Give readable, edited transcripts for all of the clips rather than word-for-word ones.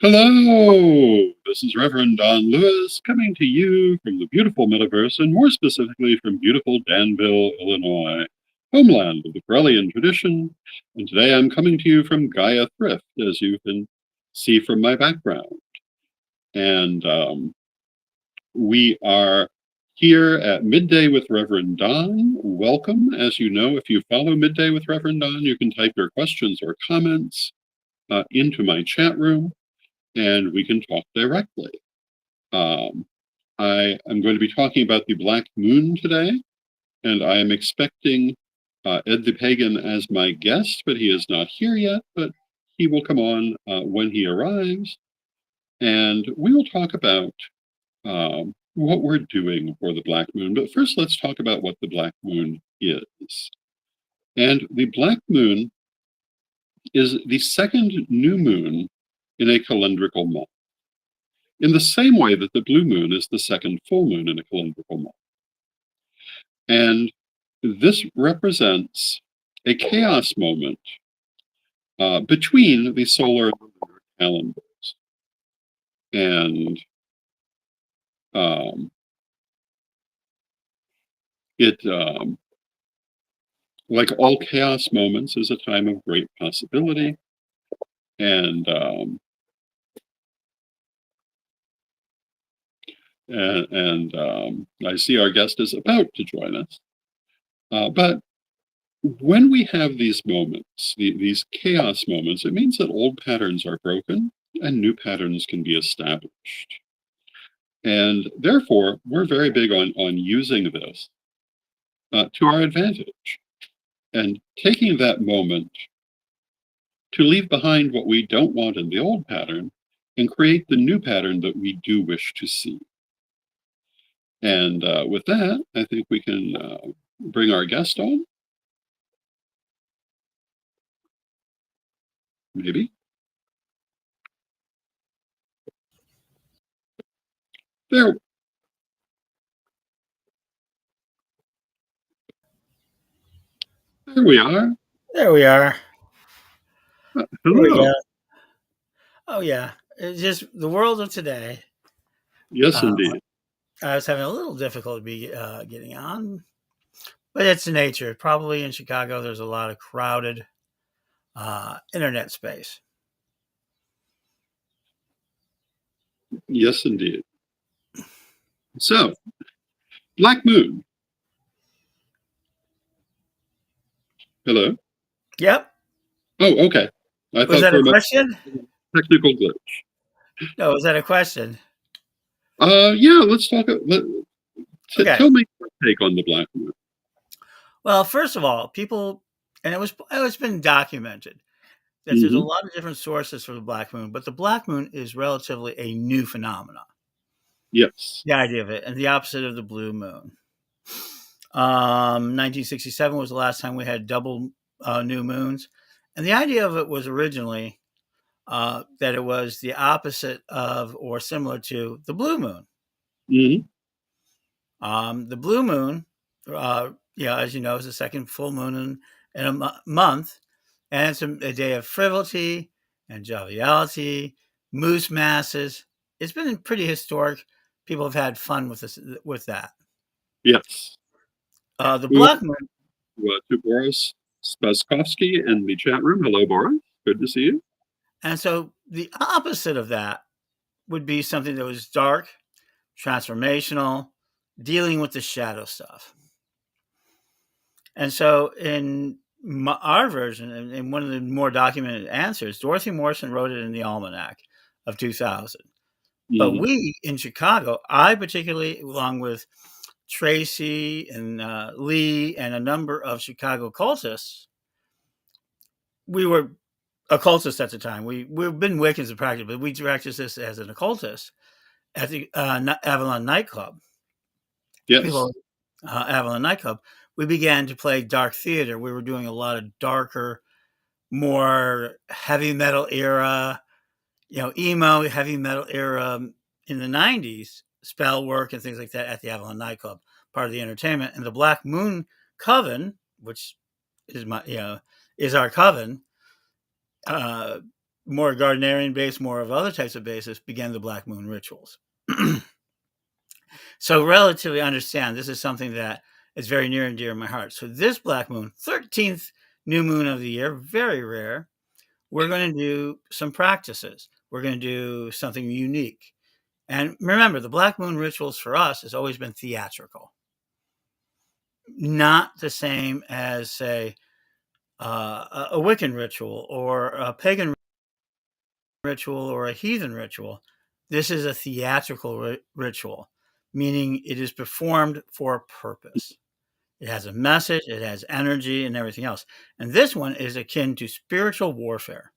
Hello, this is Reverend Don Lewis coming to you from the beautiful metaverse and more specifically from beautiful Danville, Illinois, homeland of the Corellian tradition. And today I'm coming to you from Gaia Thrift, as you can see from my background. And we are here at Midday with Reverend Don. Welcome. As you know, if you follow Midday with Reverend Don, you can type your questions or comments into my chat room and we can talk directly. Um, I am going to be talking about the Black Moon today, and I am expecting Ed The Pagan as my guest, but he is not here yet, but he will come on when he arrives, and we will talk about what we're doing for the Black Moon. But first, let's talk about what the Black Moon is. And the Black Moon is the second new moon in a calendrical month, in the same way that the blue moon is the second full moon in a calendrical month. And this represents a chaos moment between the solar and lunar calendars. And like all chaos moments, is a time of great possibility. And I see our guest is about to join us. But when we have these moments, these chaos moments, it means that old patterns are broken and new patterns can be established. And therefore, we're very big on using this to our advantage and taking that moment to leave behind what we don't want in the old pattern and create the new pattern that we do wish to see. And with that, I think we can bring our guest on. Maybe. There. There we are. There we are. Here we Hello. go. Oh yeah, it's just the world of today. Yes, Uh, indeed. I was having a little difficulty getting on, but it's the nature. Probably in Chicago, there's a lot of crowded internet space. Yes, indeed. So, Black Moon. Hello. Yep. Oh, okay. I Was thought that for a a moment question? technical glitch. No, was that a question? Yeah. Let's talk. Okay. Tell me your take on the Black Moon. Well, first of all, people, and it's been documented that there's a Hmm. lot of different sources for the black moon, but the black moon is relatively a new phenomenon. Yes. The idea of it, and the opposite of the blue moon. 1967 was the last time we had double new moons. And the idea of it was originally that it was the opposite of or similar to the blue moon. Hmm. The blue moon, as you know, is the second full moon in a month. And it's a day of frivolity and joviality, moose masses. It's been pretty historic. People have had fun with that. Yes. The We want black moon. to Boris Spasskovsky in the chat room. Hello, Boris. Good to see you. And so the opposite of that would be something that was dark, transformational, dealing with the shadow stuff. And so in our version, in one of the more documented answers, Dorothy Morrison wrote it in the Almanac of 2000. But Hmm. we in Chicago, I particularly, along with Tracy and Lee and a number of Chicago cultists, we were occultists at the time. We've been Wiccans in practice, but we practiced this as an occultist at the Avalon nightclub. Yes. People, Avalon nightclub. We began to play dark theater. We were doing a lot of darker, more heavy metal era, emo heavy metal era in the '90s, spell work and things like that at the Avalon nightclub, part of the entertainment. And the Black Moon Coven, which is is our coven, uh, more Gardnerian base, more of other types of bases, began the Black Moon rituals. So relatively understand, this is something that is very near and dear to my heart. So this Black Moon, 13th new moon of the year, very rare, we're going to do some practices. We're going to do something unique. And remember, the Black Moon rituals for us has always been theatrical. Not the same as, say, a Wiccan ritual or a pagan ritual or a heathen ritual. This is a theatrical ritual, meaning it is performed for a purpose. It has a message, it has energy, and everything else. And this one is akin to spiritual warfare.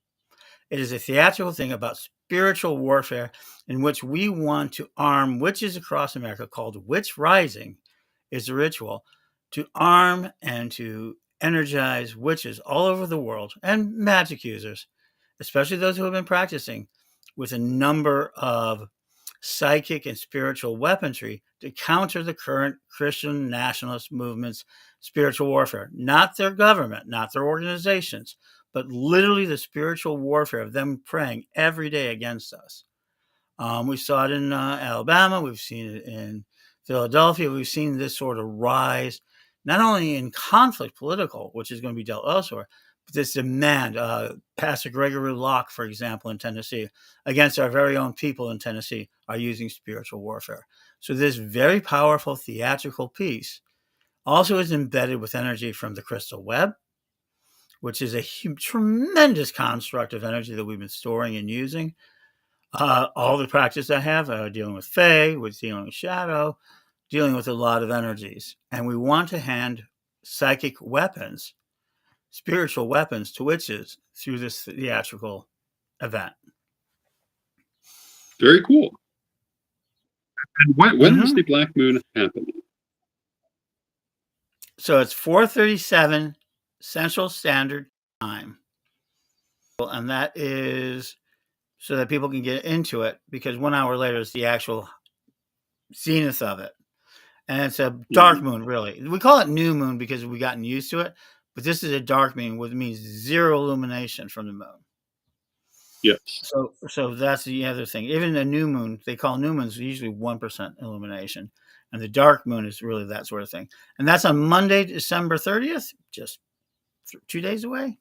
It is a theatrical thing about spiritual warfare in which we want to arm witches across America, called Witch Rising is a ritual, to arm and to energize witches all over the world and magic users, especially those who have been practicing, with a number of psychic and spiritual weaponry to counter the current Christian nationalist movement's spiritual warfare. Not their government, not their organizations, but literally the spiritual warfare of them praying every day against us. We saw it in Alabama. We've seen it in Philadelphia. We've seen this sort of rise, not only in conflict political, which is going to be dealt elsewhere, but this demand, Pastor Gregory Locke, for example, in Tennessee, against our very own people in Tennessee, are using spiritual warfare. So this very powerful theatrical piece also is embedded with energy from the crystal web, which is a tremendous construct of energy that we've been storing and using. All the practice I have, dealing with Fae, with dealing with shadow, dealing with a lot of energies. And we want to hand psychic weapons, spiritual weapons to witches through this theatrical event. Very cool. And when does the Black Moon happen? So it's 4:37 Central Standard Time. And that is so that people can get into it, because 1 hour later is the actual zenith of it. And it's a dark moon, really. We call it new moon because we've gotten used to it, but this is a dark moon, which means zero illumination from the moon. Yes. So that's the other thing. Even a new moon, they call new moons usually 1% illumination, and the dark moon is really that sort of thing. And that's on Monday, December 30th, just 2 days away.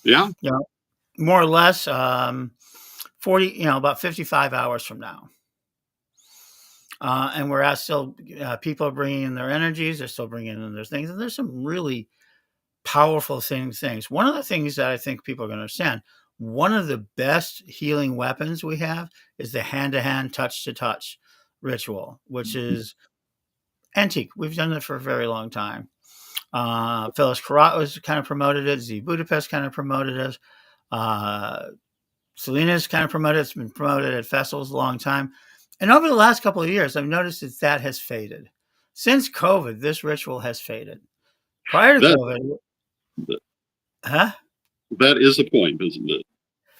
Yeah. More or less 40, about 55 hours from now. And we're still, people are bringing in their energies. They're still bringing in their things. And there's some really powerful things. One of the things that I think people are going to understand, one of the best healing weapons we have is the hand-to-hand, touch-to-touch ritual, which is antique. We've done it for a very long time. Phyllis Karat was kind of promoted it. Z Budapest kind of promoted it. Selena's kind of promoted it. It's been promoted at festivals a long time. And over the last couple of years, I've noticed that has faded. Since COVID, this ritual has faded. Prior to COVID, that is a point, isn't it?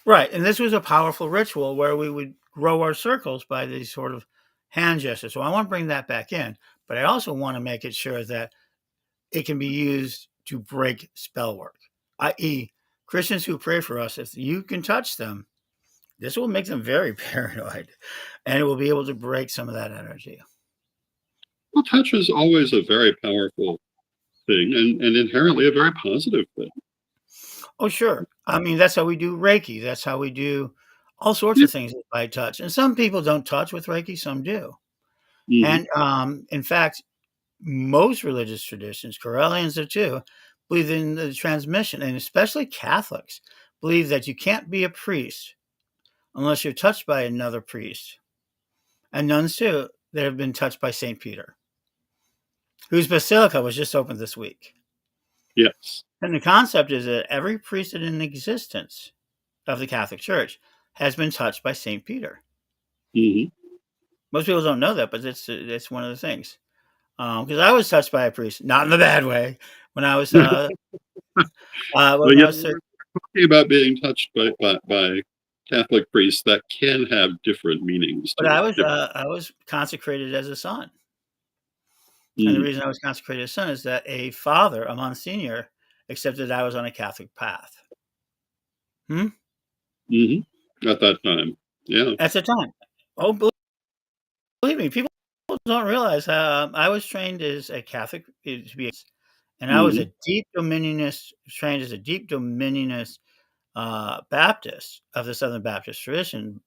Right. And this was a powerful ritual where we would grow our circles by these sort of hand gestures. So I want to bring that back in, but I also want to make it sure that it can be used to break spell work, i.e., Christians who pray for us, if you can touch them, this will make them very paranoid, and it will be able to break some of that energy. Well, touch is always a very powerful thing and inherently a very positive thing. Oh, sure. I mean, that's how we do Reiki. That's how we do all sorts of things by touch. And some people don't touch with Reiki, some do. And in fact, most religious traditions, Correllians are too, believe in the transmission, and especially Catholics believe that you can't be a priest unless you're touched by another priest. And nuns too, that have been touched by St. Peter, whose basilica was just opened this week. Yes. And the concept is that every priesthood in existence of the Catholic Church has been touched by St. Peter. Most people don't know that, but it's one of the things. Because I was touched by a priest, not in the bad way, when I was talking about being touched by Catholic priests that can have different meanings. But I was consecrated as a son. And the reason I was consecrated as a son is that a father, a Monsignor, accepted I was on a Catholic path. At that time. Yeah. at the time. Oh, believe me, people don't realize I was trained as a Catholic to be, and I was hmm a deep dominionist, trained as a deep dominionist Baptist of the Southern Baptist tradition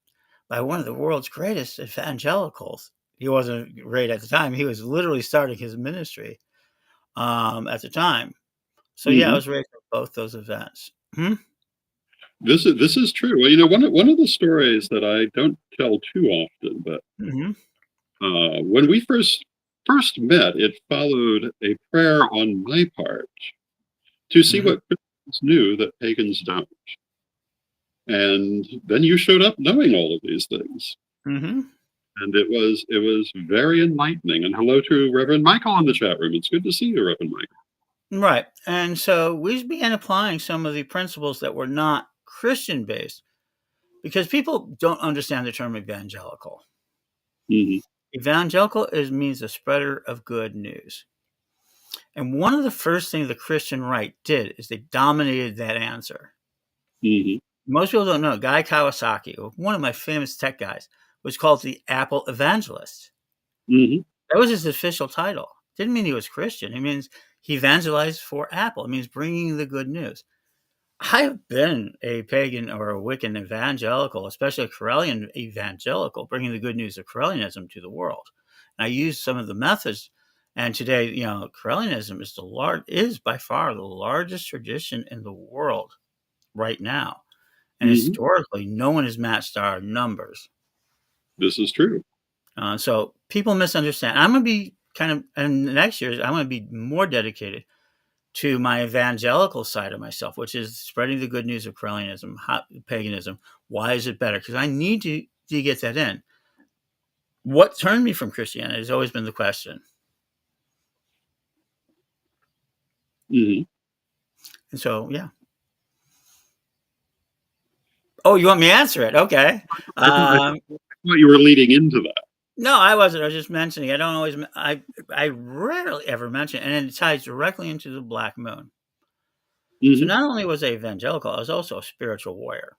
by one of the world's greatest evangelicals. He wasn't great at the time. He was literally starting his ministry at the time. So yeah, I hmm was raised for both those events. Hmm? This is true. Well, one of the stories that I don't tell too often, but Hmm. when we first met, it followed a prayer on my part to see Hmm. what Christians knew that pagans don't. And then you showed up knowing all of these things. Hmm. And it was very enlightening. And hello to Reverend Michael in the chat room. It's good to see you, Reverend Michael. Right. And so we began applying some of the principles that were not Christian based because people don't understand the term evangelical. hmm Evangelical means the spreader of good news. And one of the first things the Christian right did is they dominated that answer. hmm Most people don't know. Guy Kawasaki, one of my famous tech guys, was called the Apple Evangelist. hmm That was his official title. Didn't mean he was Christian. It means he evangelized for Apple. It means bringing the good news. I have been a pagan or a Wiccan evangelical, especially a Corellian evangelical, bringing the good news of Corellianism to the world. And I use some of the methods. And today, Corellianism is by far the largest tradition in the world right now. And hmm historically, no one has matched our numbers. This is true. So people misunderstand. I'm going to be in the next years, I'm going to be more dedicated to my evangelical side of myself, which is spreading the good news of Corellianism, paganism. Why is it better? Because I need to get that in. What turned me from Christianity has always been the question. hmm And so, yeah. Oh, you want me to answer it? Okay. I thought you were leading into that. No, I wasn't. I was just mentioning. I don't always. I rarely ever mention, it, and it ties directly into the Black Moon. So hmm not only was I evangelical, I was also a spiritual warrior.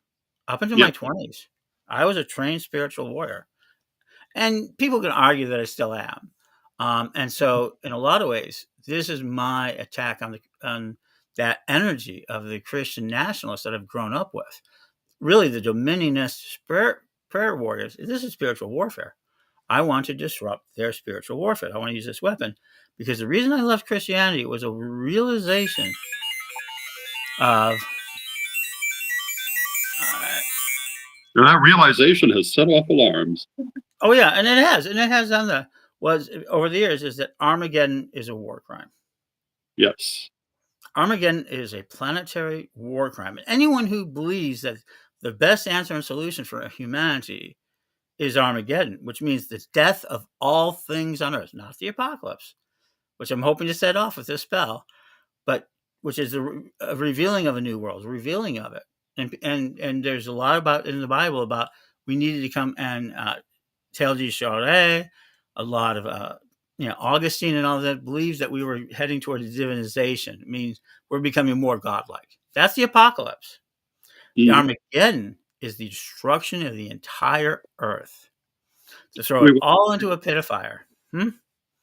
Up into Yeah. my 20s, I was a trained spiritual warrior. And people can argue that I still am. And so, in a lot of ways, this is my attack on that energy of the Christian nationalists that I've grown up with. Really, the dominionist prayer warriors. This is spiritual warfare. I want to disrupt their spiritual warfare. I want to use this weapon because the reason I left Christianity was a realization of. Uh, Now, that realization has set off alarms. oh yeah, and it has done that. Was over the years is that Armageddon is a war crime. Yes. Armageddon is a planetary war crime. And anyone who believes that the best answer and solution for humanity is Armageddon, which means the death of all things on earth, not the apocalypse, which I'm hoping to set off with this spell, but which is a revealing of a new world, revealing of it. And there's a lot about in the Bible about we needed to come and Tel de Chaudet, a lot of Augustine and all that believes that we were heading toward a divinization. It means we're becoming more godlike. That's the apocalypse. The hmm Armageddon is the destruction of the entire earth to throw it We, all into a pit of fire. Hmm?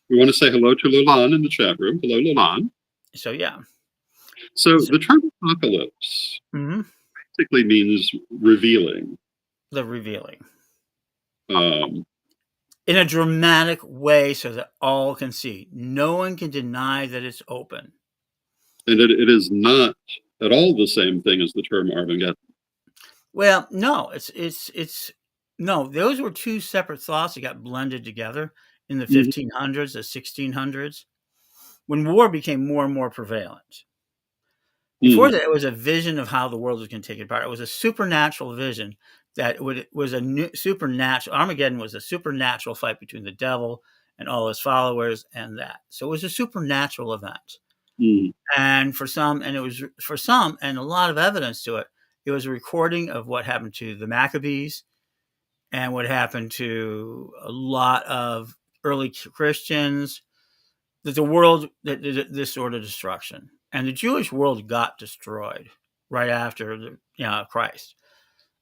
we want to say hello to Lolan in the chat room. Hello, Lolan. So yeah. So So, the term apocalypse mhm, basically means revealing. the revealing Um, in a dramatic way so that all can see. No one can deny that it's open. and it is not at all the same thing as the term Armageddon. Well, no, it's no. Those were two separate thoughts that got blended together in the hmm 1500s, the 1600s, when war became more and more prevalent. Before hmm that, it was a vision of how the world was going to take it apart. It was a supernatural vision was a new supernatural. Armageddon was a supernatural fight between the devil and all his followers, and that. So it was a supernatural event. hmm And for some, and it was for some, and a lot of evidence to it. It was a recording of what happened to the Maccabees and what happened to a lot of early Christians. That the world, this sort of destruction, and the Jewish world got destroyed right after Christ.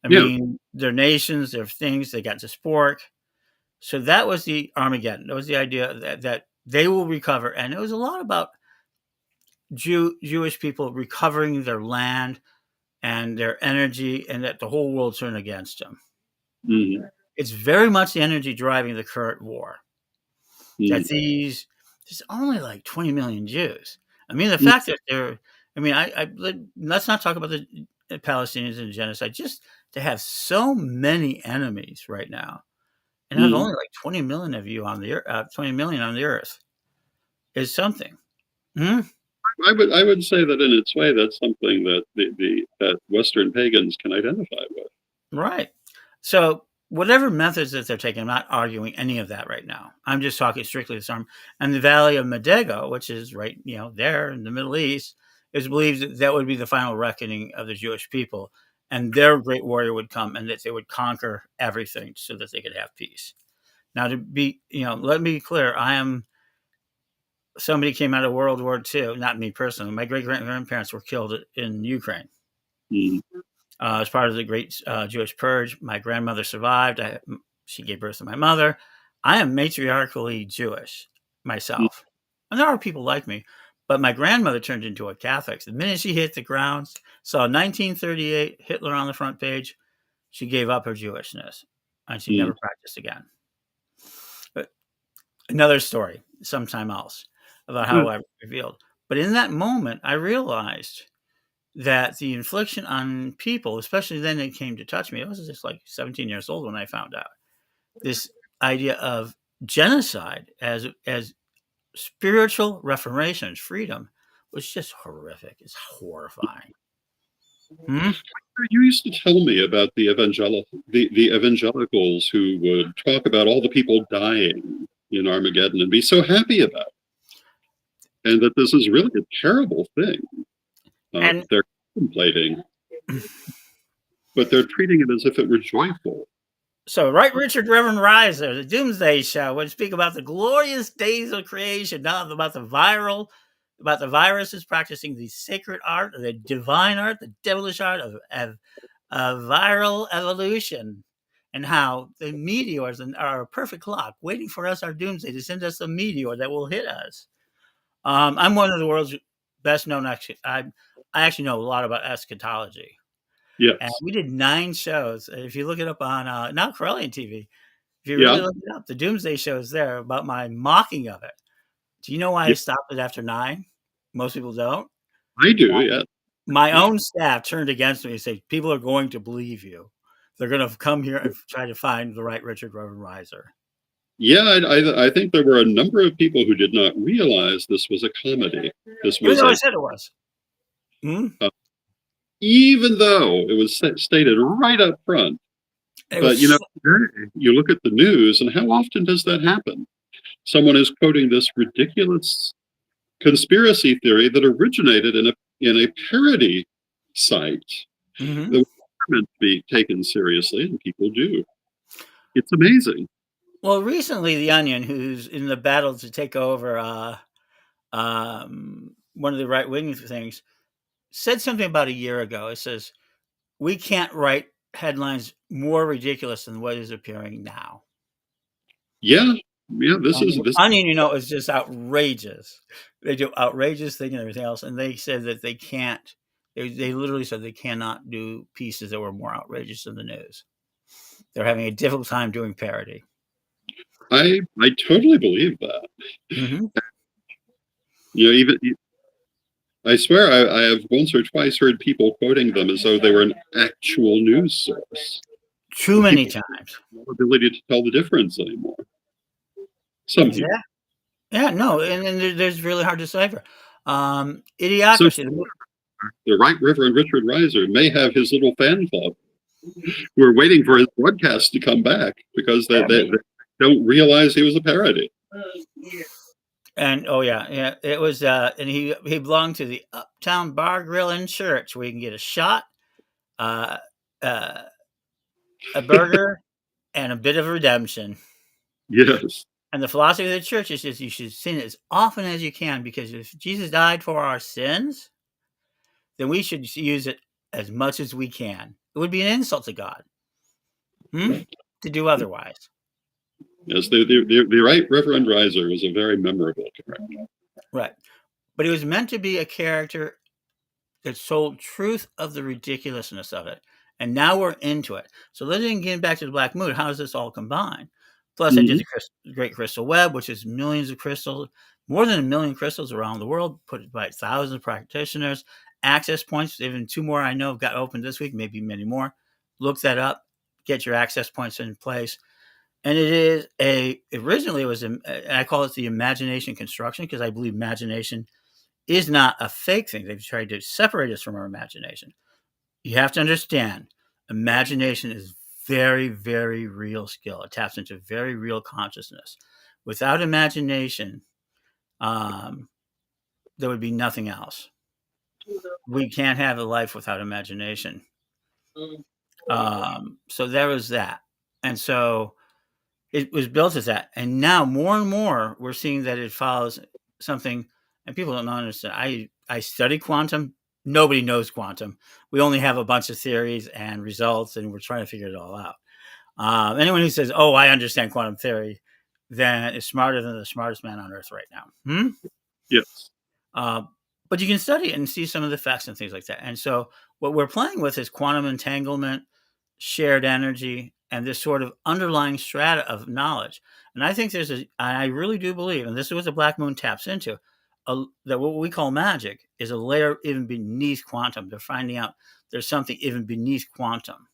I Yeah. mean, their nations, their things, they got to spork. So that was the Armageddon. That was the idea that they will recover. And it was a lot about Jewish people recovering their land and their energy, and that the whole world turned against them. Mm, It's very much the energy driving the current war. That mm, there's only like 20 million Jews. I mean, the mm, fact that I mean, let's not talk about the Palestinians and genocide. Just to have so many enemies right now, and have mm. only like 20 million of you on the 20 million on the earth is something. Mhm. I would say that in its way, that's something that that Western pagans can identify with. Right. So whatever methods that they're taking, I'm not arguing any of that right now. I'm just talking strictly this arm. And the Valley of Medego, which is right, there in the Middle East, is believed that that would be the final reckoning of the Jewish people, and their great warrior would come, and that they would conquer everything so that they could have peace. Now, to be, let me be clear, I am somebody came out of World War II, not me personally. My great grandparents were killed in Ukraine. Mm, As part of the Great Jewish Purge. My grandmother survived. She gave birth to my mother. I am matriarchally Jewish mm, myself. And there are people like me, but my grandmother turned into a Catholic. The minute she hit the ground, saw 1938, Hitler on the front page, she gave up her Jewishness and she mm. never practiced again. But another story, sometime else, about Yeah. how I revealed. But in that moment, I realized that the infliction on people, especially then it came to touch me. I was just like 17 years old when I found out this idea of genocide as spiritual reformation, freedom, was just horrific. It's horrifying. Hmm? You used to tell me about the evangelicals who would talk about all the people dying in Armageddon and be so happy about it, and that this is really a terrible thing And they're contemplating, but they're treating it as if it were joyful. so, right, Richard Reverend Riser, the Doomsday Show, would speak about the glorious days of creation, not about about the viruses practicing the sacred art, the divine art, the devilish art of viral evolution, and how the meteors are a perfect clock, waiting for us, our doomsday, to send us a meteor that will hit us. I'm one of the world's best known. I actually know a lot about eschatology. And Yes. we did 9 shows. If you look it up on now Corellian TV, if you Yeah. really look it up, the Doomsday Show is there about my mocking of it. Do you know why I Yeah. stopped it after 9? Most people don't. I do. Yeah. My own staff turned against me and said, "People are going to believe you. They're going to come here and try to find the right Richard Reverend Riser." Yeah. I think there were a number of people who did not realize this was a comedy. This Even was though I a said it was. Hmm? uh, even though it was stated right up front. It But was. today you look at the news, and how often does that happen? Someone is quoting this ridiculous conspiracy theory that originated in a parody site Mhm. that was meant to be taken seriously, and people do. It's amazing. Well, recently, The Onion, who's in the battle to take over one of the right wing things, said something about a year ago. It says, "We can't write headlines more ridiculous than what is appearing now." Yeah, yeah. This And is The this. Onion, is just outrageous. They do outrageous thing and everything else, and they said that they can't. They literally said they cannot do pieces that were more outrageous than the news. They're having a difficult time doing parody. I totally believe that. Mhm. Even I swear I have once or twice heard people quoting them as though they were an actual news source. Too And many people times. have no ability to tell the difference anymore. Some people. Exactly. Yeah, no, and there's really hard to decipher. So Idiocracy. the Right Reverend Richard Riser may have his little fan club. We're waiting for his broadcast to come back because Yeah, they don't realize he was a parody. and oh yeah, it was, and he belonged to the Uptown Bar Grill and Church, where you can get a shot, uh, uh, a burger, and a bit of redemption. Yes. And the philosophy of the church is just you should sin as often as you can, because if Jesus died for our sins, then we should use it as much as we can. It would be an insult to God to do otherwise. Yes, the Right Reverend Riser was a very memorable character. Right. But he was meant to be a character that told truth of the ridiculousness of it. And now we're into it. So let's get back to the Black Moon. How does this all combine? Plus, I did the Great Crystal Web, which is millions of crystals, more than 1 million crystals around the world, put by thousands of practitioners, access points. Even 2 more I know got opened this week, maybe many more. Look that up. Get your access points in place. And it is originally it was, I call it the imagination construction, because I believe imagination is not a fake thing. They've tried to separate us from our imagination. You have to understand, imagination is very, very real skill. It taps into very real consciousness. Without imagination, there would be nothing else. We can't have a life without imagination. So there was that. And so it was built as that. And now more and more, we're seeing that it follows something, and people don't understand. I study quantum. Nobody knows quantum. We only have a bunch of theories and results, and we're trying to figure it all out. Anyone who says, "Oh, I understand quantum theory," then is smarter than the smartest man on earth right now. Yes. But you can study it and see some of the facts and things like that. And so what we're playing with is quantum entanglement, shared energy, and this sort of underlying strata of knowledge. And I think I really do believe, and this is what the Black Moon taps into, that what we call magic is a layer even beneath quantum. They're finding out there's something even beneath quantum,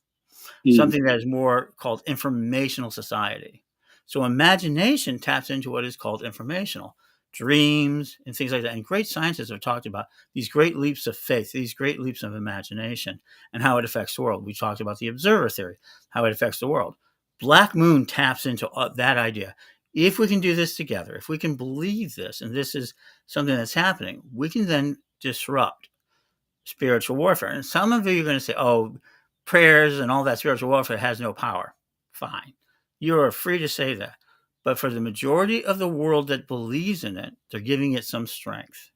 something that is more called informational society. So imagination taps into what is called informational, dreams and things like that. And great scientists have talked about these great leaps of faith, these great leaps of imagination, and how it affects the world. We talked about the observer theory, how it affects the world. Black Moon taps into that idea. If we can do this together, if we can believe this, and this is something that's happening, we can then disrupt spiritual warfare. And some of you are going to say, "Oh, prayers and all that spiritual warfare has no power." Fine. You are free to say that. But for the majority of the world that believes in it, they're giving it some strength.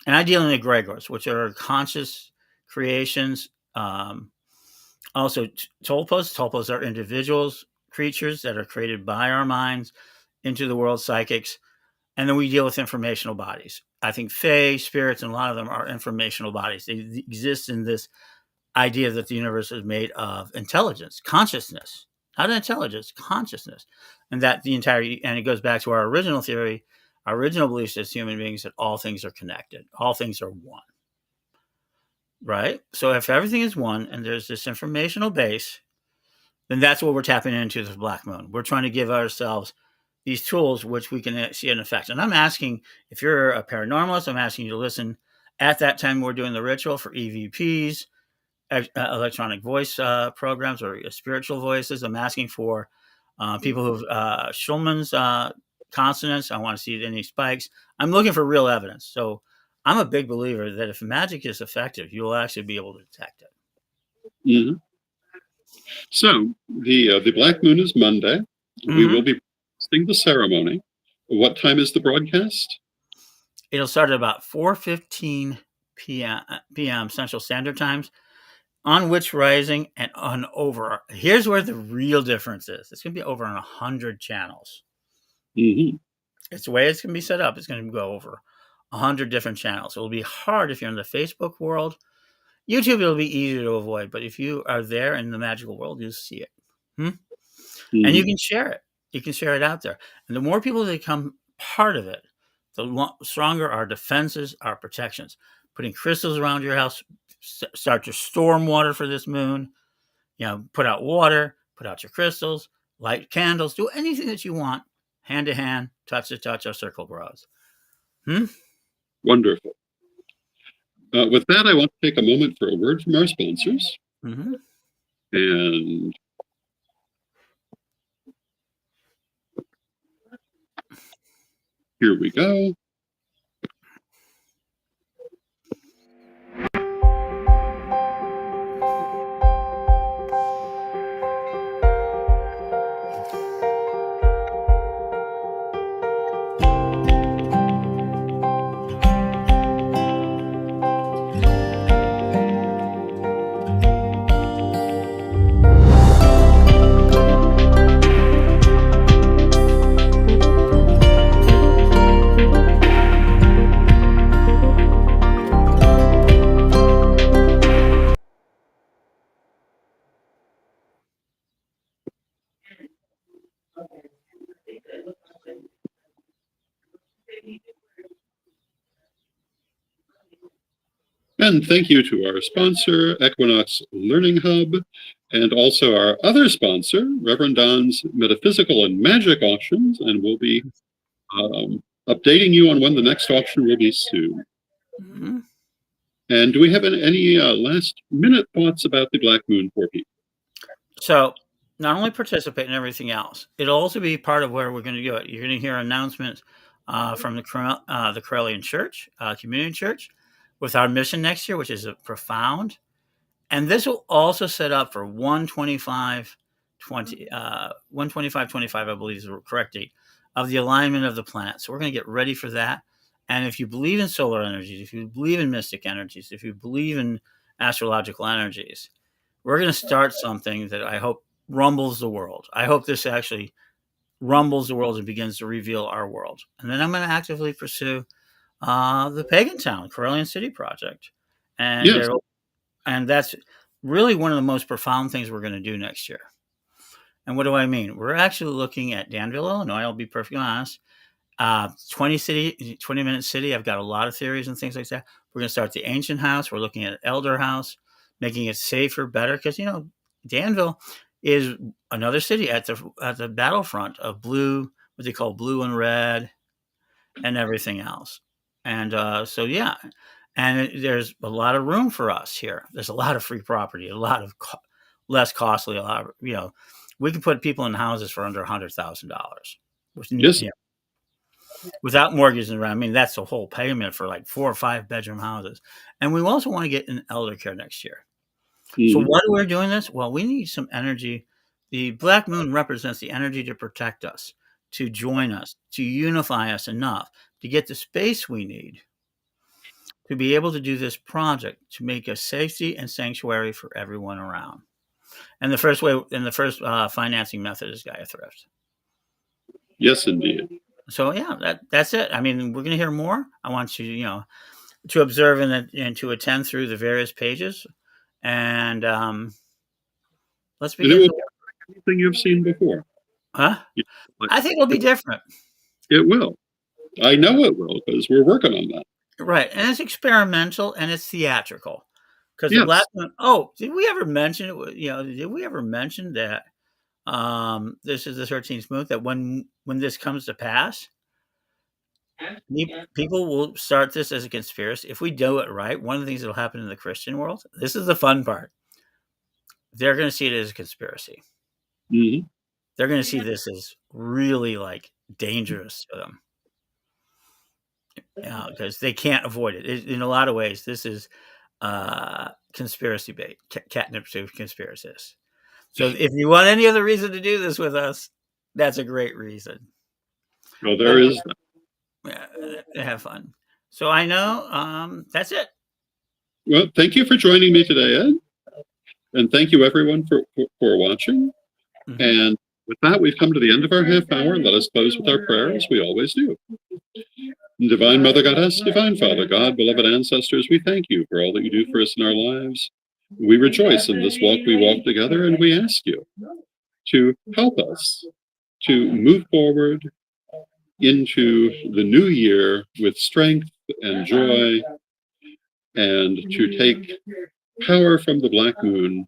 And I deal in egregors, which are conscious creations. Also, tolpos. Tolpos are individuals, creatures that are created by our minds into the world, psychics. And then we deal with informational bodies. I think fae, spirits, and a lot of them are informational bodies. They exist in this idea that the universe is made of intelligence, consciousness. Not intelligence, consciousness. And that and it goes back to our original theory, our original beliefs as human beings, that all things are connected. All things are one. Right? So if everything is one and there's this informational base, then that's what we're tapping into the Black Moon. We're trying to give ourselves these tools which we can see an effect. And I'm asking, if you're a paranormalist, I'm asking you to listen at that time we're doing the ritual for EVPs, electronic voice programs, or spiritual voices. I'm asking for people who have Schulman's consonants. I want to see any spikes. I'm looking for real evidence. So I'm a big believer that if magic is effective, you'll actually be able to detect it. So the Black Moon is Monday. We will be posting the ceremony. What time is the broadcast? It'll start at about 4:15 p.m. Central Standard Times on Witch Rising and on over. Here's where the real difference is. It's going to be over on 100 channels. It's the way it's going to be set up. It's going to go over 100 different channels. It will be hard if you're in the Facebook world. YouTube, it'll be easier to avoid. But if you are there in the magical world, you'll see it. And you can share it. You can share it out there. And the more people that become part of it, the stronger our defenses, our protections. Putting crystals around your house, start your storm water for this moon. Put out water, put out your crystals, light candles, do anything that you want, hand to hand, touch to touch, our circle grows. Wonderful. With that, I want to take a moment for a word from our sponsors. And here we go. And thank you to our sponsor, Equinox Learning Hub, and also our other sponsor, Reverend Don's Metaphysical and Magic Auctions, and we'll be updating you on when the next auction will be soon. Mm-hmm. And do we have any last minute thoughts about the Black Moon for people? So not only participate in everything else, it'll also be part of where we're going to do it. You're going to hear announcements from the Corellian Church, Communion Church, with our mission next year, which is profound. And this will also set up for 125-25, I believe is the correct date, of the alignment of the planet. So we're going to get ready for that. And if you believe in solar energies, if you believe in mystic energies, if you believe in astrological energies, we're going to start something that I hope rumbles the world. I hope this actually rumbles the world and begins to reveal our world. And then I'm going to actively pursue the Pagan Town, Corellian City Project. And Yes. and that's really one of the most profound things we're going to do next year. And what do I mean? We're actually looking at Danville, Illinois. I'll be perfectly honest. 20-minute city. I've got a lot of theories and things like that. We're going to start the ancient house. We're looking at elder house, making it safer, better. Because, Danville is another city at the battlefront of blue, what they call blue and red, and everything else. And and there's a lot of room for us here. There's a lot of free property, a lot of less costly. A lot of, we can put people in houses for under $100,000. Yes. Without mortgages around. I mean, that's the whole payment for like 4 or 5 bedroom houses. And we also want to get in elder care next year. So why are we doing this? Well, we need some energy. The Black Moon represents the energy to protect us, to join us, to unify us enough to get the space we need to be able to do this project, to make a safety and sanctuary for everyone around. And the first financing method is Gaia Thrift. Yes, indeed. So that's it. I mean, we're going to hear more. I want you, to observe and to attend through the various pages, and let's begin. Anything you've seen before? Huh? I think it'll be different. It will. I know it will because we're working on that. Right, and it's experimental and it's theatrical. Because the Black Moon. Oh, did we ever mention it? Did we ever mention that this is the 13th moon? That when this comes to pass, people will start this as a conspiracy. If we do it right, one of the things that will happen in the Christian world. This is the fun part. They're going to see it as a conspiracy. Mm-hmm. They're going to see this as really dangerous for them. Because they can't avoid it. In a lot of ways, this is conspiracy bait, catnip to conspiracists. So if you want any other reason to do this with us, that's a great reason. Well, there is that. Have fun. So I know that's it. Well, thank you for joining me today, Ed. And thank you, everyone, for watching. Mm-hmm. And with that, we've come to the end of our half hour. Let us close with our prayer, as we always do. Divine Mother Goddess, Divine Father God, beloved ancestors, we thank you for all that you do for us in our lives. We rejoice in this walk we walk together, and we ask you to help us to move forward into the new year with strength and joy, and to take power from the Black Moon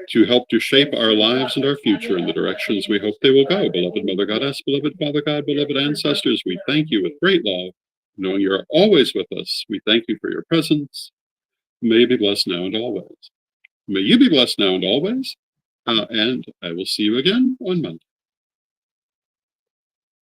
to help to shape our lives and our future in the directions we hope they will go. Beloved Mother Goddess, beloved Father God, beloved ancestors, we thank you with great love. Knowing you're always with us, we thank you for your presence. May you be blessed now and always. May you be blessed now and always. And I will see you again on Monday.